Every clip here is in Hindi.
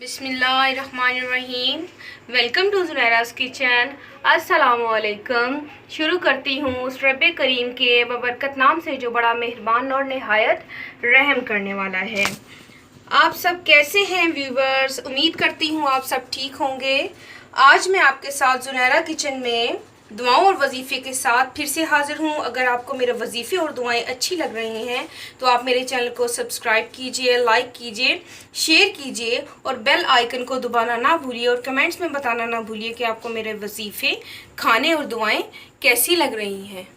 बिस्मिल्लाहिर्रहमानिर्रहीम। Welcome to Zunaira's kitchen. अस्सलामुअलैकुम। शुरू करती हूँ उस रब करीम के बबरकत नाम से जो बड़ा मेहरबान और नहायत रहम करने वाला है। आप सब कैसे हैं व्यूवर्स? उम्मीद करती हूँ आप सब ठीक होंगे। आज मैं आपके साथ ज़ुनैरा किचन में दुआओं और वजीफ़े के साथ फिर से हाज़िर हूँ। अगर आपको मेरे वजीफ़े और दुआएं अच्छी लग रही हैं तो आप मेरे चैनल को सब्सक्राइब कीजिए, लाइक कीजिए, शेयर कीजिए और बेल आइकन को दबाना ना भूलिए और कमेंट्स में बताना ना भूलिए कि आपको मेरे वजीफ़े, खाने और दुआएं कैसी लग रही हैं।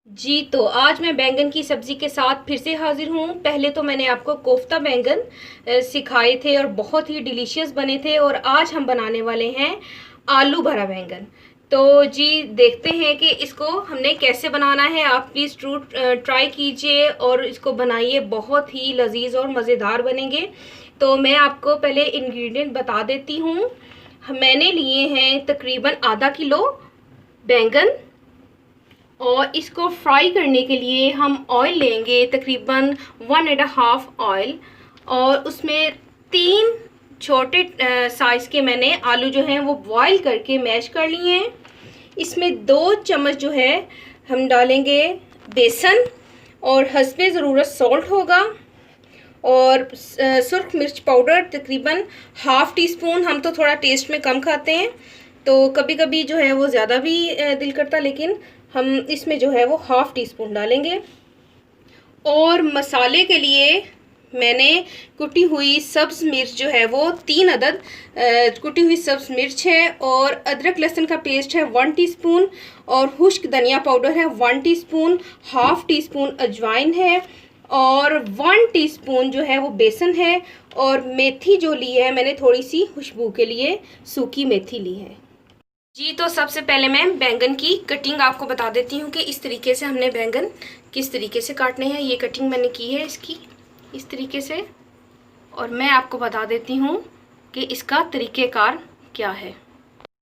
जी तो आज मैं बैंगन की सब्ज़ी के साथ फिर से हाज़िर हूँ। पहले तो मैंने आपको कोफ्ता बैंगन सिखाए थे और बहुत ही डिलीशियस बने थे, और आज हम बनाने वाले हैं आलू भरा बैंगन। तो जी देखते हैं कि इसको हमने कैसे बनाना है। आप प्लीज़ ट्राई कीजिए और इसको बनाइए, बहुत ही लजीज और मज़ेदार बनेंगे। तो मैं आपको पहले इंग्रेडिएंट बता देती हूँ। मैंने लिए हैं तकरीबन आधा किलो बैंगन, और इसको फ्राई करने के लिए हम ऑयल लेंगे तकरीबन 1.5 ऑयल, और उसमें 3 छोटे साइज़ के मैंने आलू जो हैं वो बॉईल करके मैश कर लिए हैं। इसमें 2 चम्मच जो है हम डालेंगे बेसन, और हस्बे ज़रूरत सॉल्ट होगा, और सुर्ख मिर्च पाउडर तकरीबन ½ टी स्पून। हम तो थोड़ा टेस्ट में कम खाते हैं तो कभी कभी जो है वो ज़्यादा भी दिल करता, लेकिन हम इसमें जो है वो ½ टी स्पून डालेंगे। और मसाले के लिए मैंने कुटी हुई सब्ज़ मिर्च जो है वो 3 अदद कुटी हुई सब्ज़ मिर्च है, और अदरक लहसुन का पेस्ट है 1 टीस्पून, और खुश्क धनिया पाउडर है 1 टीस्पून, ½ टी स्पून अजवाइन है, और 1 टीस्पून जो है वो बेसन है, और मेथी जो ली है मैंने थोड़ी सी खुशबू के लिए सूखी मेथी ली है। जी तो सबसे पहले मैं बैंगन की कटिंग आपको बता देती हूँ कि इस तरीके से हमने बैंगन किस तरीके से काटने हैं। ये कटिंग मैंने की है इसकी इस तरीके से, और मैं आपको बता देती हूँ कि इसका तरीक़ेकार क्या है।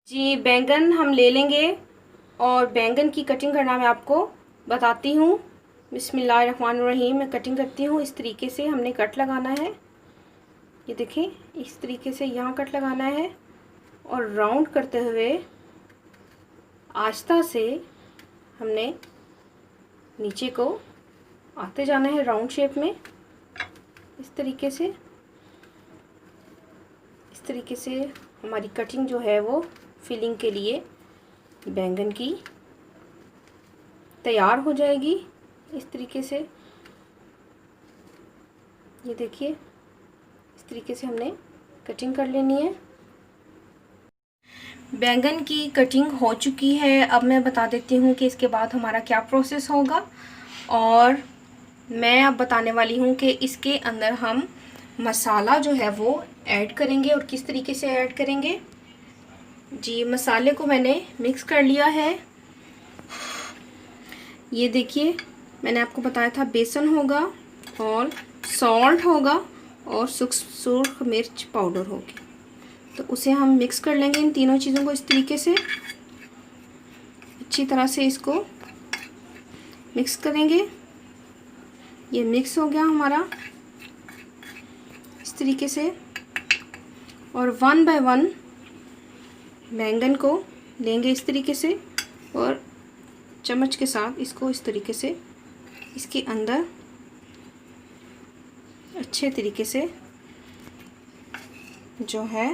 जी बैंगन हम ले लेंगे और बैंगन की कटिंग करना मैं आपको बताती हूँ। बिस्मिल्लाहिर्रहमानिर्रहीम। मैं कटिंग करती हूँ इस तरीके से। हमने कट लगाना है, ये देखें इस तरीके से यहाँ कट लगाना है, और राउंड करते हुए आस्ता से हमने नीचे को आते जाना है राउंड शेप में। इस तरीके से हमारी कटिंग जो है वो फिलिंग के लिए बैंगन की तैयार हो जाएगी। इस तरीके से ये देखिए, इस तरीके से हमने कटिंग कर लेनी है। बैंगन की कटिंग हो चुकी है। अब मैं बता देती हूँ कि इसके बाद हमारा क्या प्रोसेस होगा, और मैं अब बताने वाली हूँ कि इसके अंदर हम मसाला जो है वो ऐड करेंगे और किस तरीके से ऐड करेंगे। जी मसाले को मैंने मिक्स कर लिया है। ये देखिए मैंने आपको बताया था बेसन होगा और सॉल्ट होगा और सुर्ख मिर्च पाउडर होगी, तो उसे हम मिक्स कर लेंगे इन तीनों चीज़ों को इस तरीके से अच्छी तरह से इसको मिक्स करेंगे। ये मिक्स हो गया हमारा इस तरीके से, और 1 बाय 1 बैंगन को लेंगे इस तरीके से, और चम्मच के साथ इसको इस तरीके से इसके अंदर अच्छे तरीके से जो है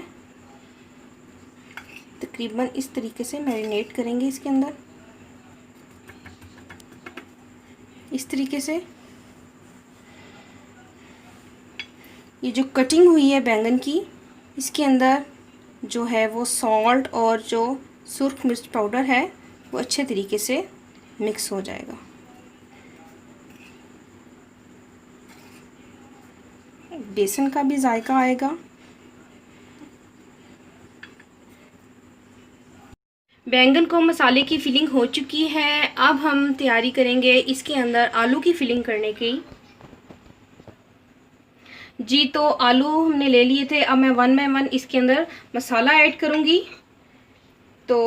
तकरीबन इस तरीके से मैरिनेट करेंगे इसके अंदर। इस तरीके से ये जो कटिंग हुई है बैंगन की, इसके अंदर जो है वो सॉल्ट और जो सुर्ख मिर्च पाउडर है वो अच्छे तरीके से मिक्स हो जाएगा। बेसन का भी जायका आएगा। बैंगन को मसाले की फिलिंग हो चुकी है। अब हम तैयारी करेंगे इसके अंदर आलू की फिलिंग करने की। जी तो आलू हमने ले लिए थे। अब मैं 1 बाय 1 इसके अंदर मसाला ऐड करूँगी। तो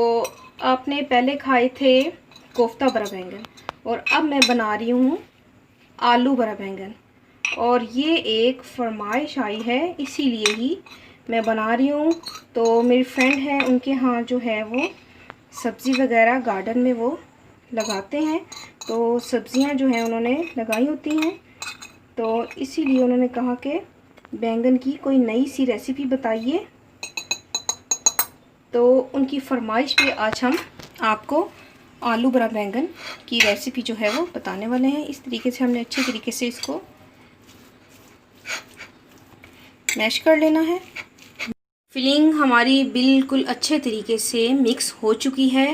आपने पहले खाए थे कोफ्ता भरा बैंगन, और अब मैं बना रही हूँ आलू भरा बैंगन, और ये एक फरमाइश आई है इसीलिए ही मैं बना रही हूँ। तो मेरी फ्रेंड है, उनके यहाँ जो है वो सब्ज़ी वगैरह गार्डन में वो लगाते हैं, तो सब्ज़ियाँ जो हैं उन्होंने लगाई होती हैं, तो इसीलिए उन्होंने कहा कि बैंगन की कोई नई सी रेसिपी बताइए। तो उनकी फरमाइश पे आज हम आपको आलू बड़ा बैंगन की रेसिपी जो है वो बताने वाले हैं। इस तरीके से हमने अच्छे तरीके से इसको मैश कर लेना है। फिलिंग हमारी बिल्कुल अच्छे तरीके से मिक्स हो चुकी है।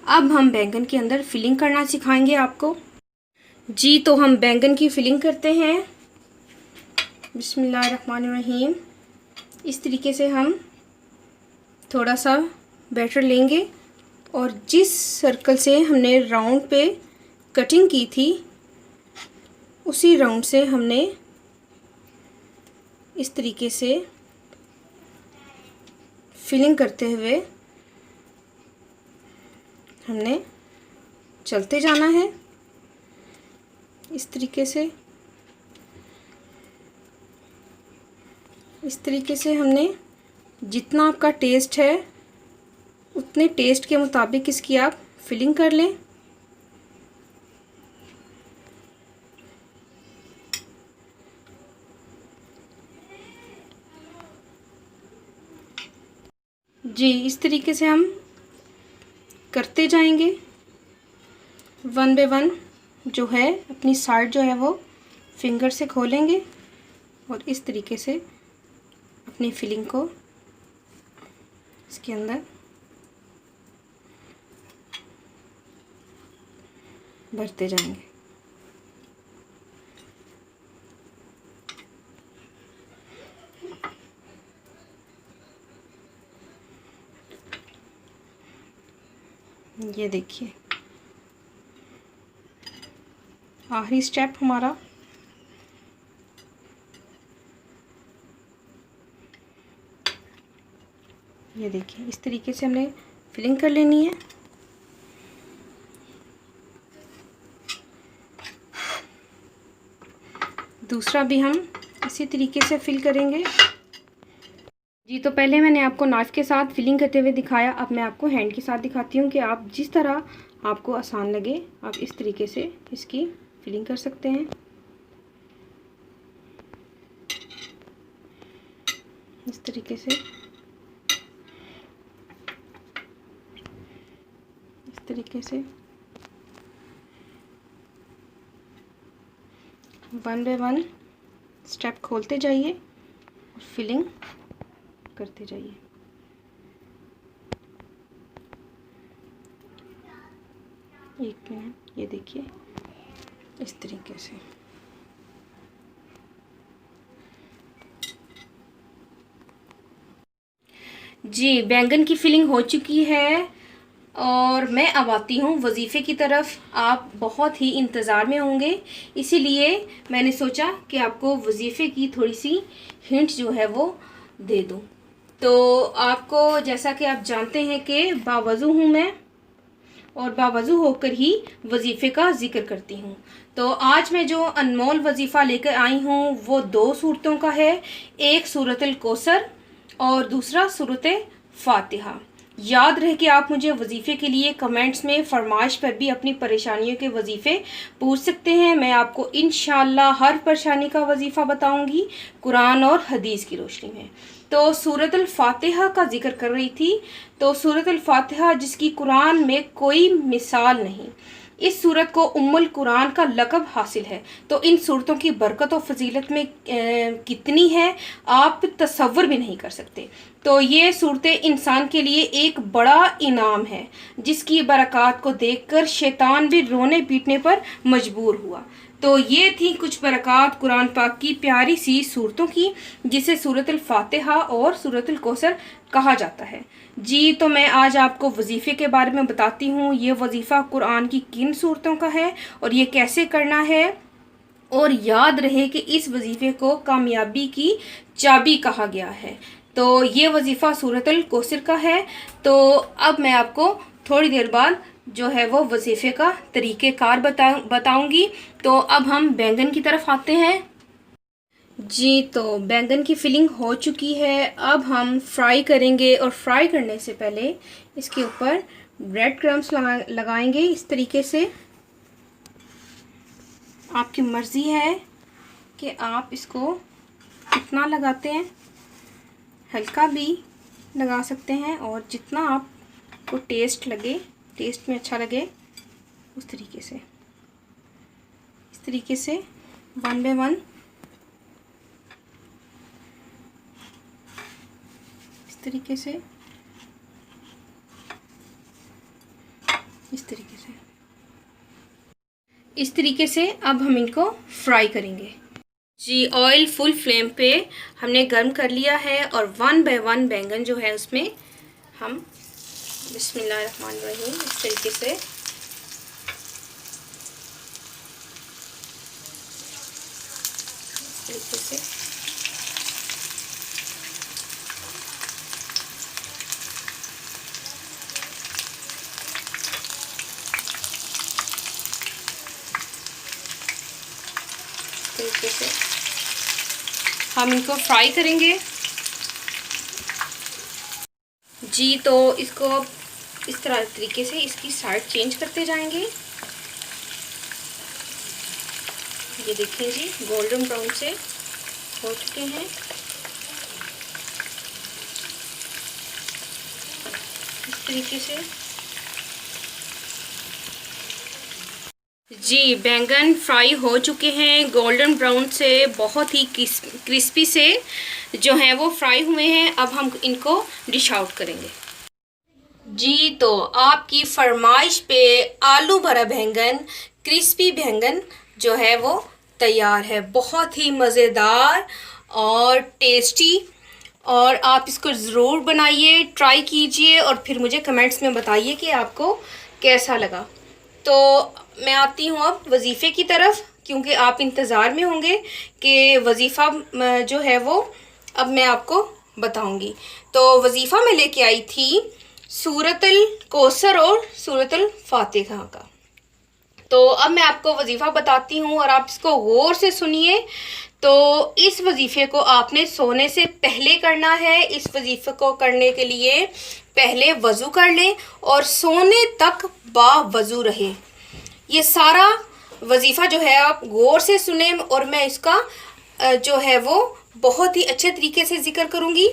अब हम बैंगन के अंदर फिलिंग करना सिखाएंगे आपको। जी, तो हम बैंगन की फिलिंग करते हैं। बिस्मिल्लाहिर्रहमानिर्रहीम। इस तरीके से हम थोड़ा सा बैटर लेंगे और जिस सर्कल से हमने राउंड पे कटिंग की थी उसी राउंड से हमने इस तरीके से फिलिंग करते हुए हमने चलते जाना है। इस तरीके से हमने जितना आपका टेस्ट है उतने टेस्ट के मुताबिक इसकी आप फिलिंग कर लें। जी, इस तरीके से हम करते जाएंगे। वन बाय वन जो है अपनी साइड जो है वो फिंगर से खोलेंगे और इस तरीके से अपनी फिलिंग को इसके अंदर भरते जाएंगे। ये देखिए आखिरी स्टेप हमारा। ये देखिए इस तरीके से हमने फिलिंग कर लेनी है। दूसरा भी हम इसी तरीके से फिल करेंगे। जी, तो पहले मैंने आपको नाइफ़ के साथ फिलिंग करते हुए दिखाया, अब मैं आपको हैंड के साथ दिखाती हूँ कि आप जिस तरह आपको आसान लगे आप इस तरीके से इसकी फिलिंग कर सकते हैं। इस तरीके से वन बाय वन स्टेप खोलते जाइए और फिलिंग करते जाइए। एक मिनट, ये देखिए इस तरीके से। जी, बैंगन की फिलिंग हो चुकी है और मैं अब आती हूँ वजीफ़े की तरफ। आप बहुत ही इंतज़ार में होंगे, इसीलिए मैंने सोचा कि आपको वजीफ़े की थोड़ी सी हिंट जो है वो दे दूँ। तो आपको जैसा कि आप जानते हैं कि बावज़ू हूँ मैं और बावज़ू होकर ही वजीफ़े का ज़िक्र करती हूँ। तो आज मैं जो अनमोल वजीफ़ा लेकर आई हूँ वो 2 सूरतों का है, एक सूरतुल कौसर और दूसरा सूरत फातिहा। याद रहे कि आप मुझे वजीफ़े के लिए कमेंट्स में फरमाइश पर भी अपनी परेशानियों के वजीफ़े पूछ सकते हैं। मैं आपको इंशाअल्लाह हर परेशानी का वजीफ़ा बताऊंगी कुरान और हदीस की रोशनी में। तो सूरतुल फातिहा का जिक्र कर रही थी। तो सूरतुल फातिहा जिसकी कुरान में कोई मिसाल नहीं, इस सूरत को उम्मुल कुरान का लक़ब हासिल है। तो इन सूरतों की बरकत और फजीलत में कितनी है आप तसव्वुर भी नहीं कर सकते। तो ये सूरतें इंसान के लिए एक बड़ा इनाम है जिसकी बरक़ात को देखकर शैतान भी रोने पीटने पर मजबूर हुआ। तो ये थी कुछ बरक़ात कुरान पाक की प्यारी सी सूरतों की, जिसे सूरतुल फातिहा और सूरतुल कौसर कहा जाता है। जी, तो मैं आज आपको वजीफ़े के बारे में बताती हूँ। ये वजीफ़ा कुरान की किन सूरतों का है और ये कैसे करना है। और याद रहे कि इस वजीफ़े को कामयाबी की चाबी कहा गया है। तो ये वजीफ़ा सूरतुल कौसर का है। तो अब मैं आपको थोड़ी देर बाद जो है वो वजीफ़े का तरीक़ेकार बताऊंगी। तो अब हम बैंगन की तरफ आते हैं। जी, तो बैंगन की फिलिंग हो चुकी है। अब हम फ्राई करेंगे और फ्राई करने से पहले इसके ऊपर ब्रेड क्रम्स लगाएंगे इस तरीके से। आपकी मर्ज़ी है कि आप इसको कितना लगाते हैं, हल्का भी लगा सकते हैं और जितना आपको टेस्ट लगे, टेस्ट में अच्छा लगे उस तरीके से, इस तरीके से वन बाय वन इस तरीके से, इस तरीके से, इस तरीके से अब हम इनको फ्राई करेंगे। जी, ऑयल फुल फ्लेम पे हमने गर्म कर लिया है और वन बाय वन बैंगन जो है उसमें हम बिस्मिल्लाहिर्रहमानिर्रहीम इस तरीके से तरीके से हम इनको फ्राई करेंगे। जी, तो इसको इस तरह तरीके से इसकी साइड चेंज करते जाएंगे। ये देखिए जी, गोल्डन ब्राउन से हो चुके हैं। इस तरीके से जी, बैंगन फ्राई हो चुके हैं गोल्डन ब्राउन से, बहुत ही क्रिस्पी से जो हैं वो फ्राई हुए हैं। अब हम इनको डिश आउट करेंगे। जी, तो आपकी फरमाइश पे आलू भरा बैंगन, क्रिस्पी बैंगन जो है वो तैयार है। बहुत ही मज़ेदार और टेस्टी, और आप इसको ज़रूर बनाइए, ट्राई कीजिए और फिर मुझे कमेंट्स में बताइए कि आपको कैसा लगा। तो मैं आती हूँ अब वज़ीफ़े की तरफ, क्योंकि आप इंतज़ार में होंगे कि वज़ीफ़ा जो है वो अब मैं आपको बताऊँगी। तो वज़ीफ़ा मैं लेके आई थी सूरतुल कौसर और सूरतुल फातिहा का। तो अब मैं आपको वज़ीफ़ा बताती हूँ और आप इसको गौर से सुनिए। तो इस वज़ीफ़े को आपने सोने से पहले करना है। इस वज़ीफ़े को करने के लिए पहले वज़ू कर लें और सोने तक बावज़ू रहे। ये सारा वज़ीफ़ा जो है आप गौर से सुने और मैं इसका जो है वो बहुत ही अच्छे तरीके से ज़िक्र करूँगी।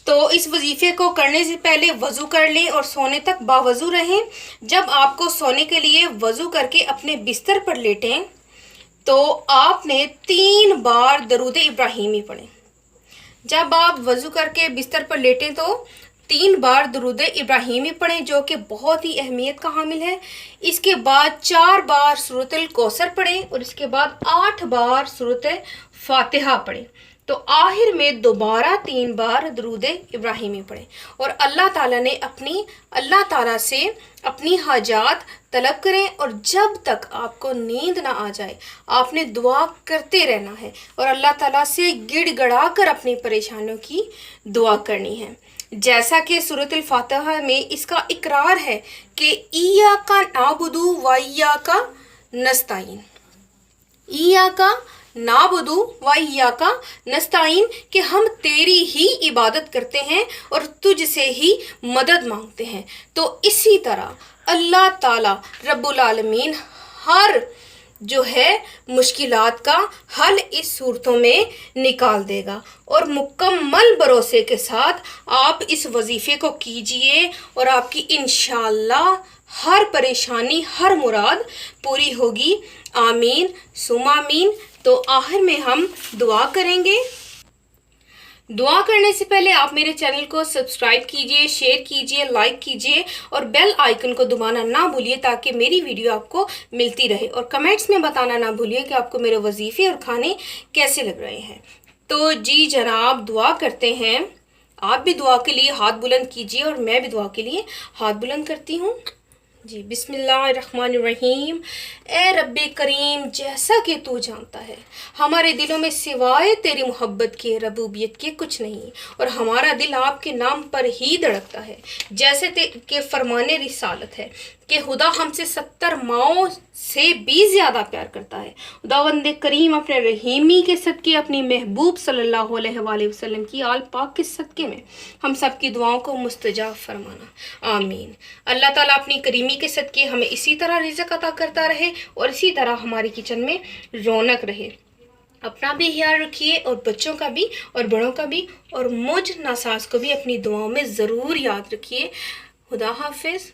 तो इस वज़ीफ़े को करने से पहले वज़ू कर लें और सोने तक बावज़ू रहें। जब आपको सोने के लिए वज़ू करके अपने बिस्तर पर लेटें तो आपने 3 बार दरूद इब्राहिमी पढ़ें। जब आप वज़ू करके बिस्तर पर लेटें तो 3 बार दरूद इब्राहिमी पढ़ें, जो कि बहुत ही अहमियत का हामिल है। इसके बाद 4 बार सूरतुल कौसर पढ़ें और इसके बाद 8 बार सूरत फातिहा पढ़ें। तो आखिर में दोबारा 3 बार दरूद इब्राहिमी पढ़ें और अल्लाह ताला से अपनी हाजात तलब करें। और जब तक आपको नींद ना आ जाए आपने दुआ करते रहना है और अल्लाह ताला से गिड़गड़ा कर अपनी परेशानियों की दुआ करनी है। जैसा कि सूरतुल फातिहा में इसका इकरार है कि इय्याका नाबुदु व इय्याका नस्ताईन, इय्याका नाबुदु व इय्याका नस्ताईन, कि हम तेरी ही इबादत करते हैं और तुझसे ही मदद मांगते हैं। तो इसी तरह अल्लाह ताला रब्बुल आलमीन हर जो है मुश्किलात का हल इस सूरतों में निकाल देगा। और मुकम्मल भरोसे के साथ आप इस वज़ीफ़े को कीजिए और आपकी इंशाअल्लाह हर परेशानी, हर मुराद पूरी होगी। आमीन सुम आमीन। तो आखिर में हम दुआ करेंगे। दुआ करने से पहले आप मेरे चैनल को सब्सक्राइब कीजिए, शेयर कीजिए, लाइक कीजिए और बेल आइकन को दबाना ना भूलिए ताकि मेरी वीडियो आपको मिलती रहे। और कमेंट्स में बताना ना भूलिए कि आपको मेरे वजीफ़े और खाने कैसे लग रहे हैं। तो जी जनाब, दुआ करते हैं। आप भी दुआ के लिए हाथ बुलंद कीजिए और मैं भी दुआ के लिए हाथ बुलंद करती हूँ। जी बिस्मिल्लाहिर्रहमानिर्रहीम। ए रब्बे करीम, जैसा कि तू जानता है हमारे दिलों में सिवाय तेरी मोहब्बत के, रबूबियत के कुछ नहीं, और हमारा दिल आपके नाम पर ही धड़कता है जैसे के फरमाने रिसालत है। कि खुदा हमसे 70 माओं से भी ज़्यादा प्यार करता है। खुदावंद करीम अपने रहीमी के सदक़े, अपनी महबूब सल्लल्लाहु अलैहि वसल्लम की आल पाक के सदक़े में हम सब की दुआओं को मुस्तजाब फरमाना, आमीन। अल्लाह ताला अपनी करीमी के सदक़े हमें इसी तरह रिज़्क़ अता करता रहे और इसी तरह हमारी किचन में रौनक रहे। अपना भी ख्याल रखिए और बच्चों का भी और बड़ों का भी, और मुझ नासाज को भी अपनी दुआओं में ज़रूर याद रखिए। खुदा हाफिज़।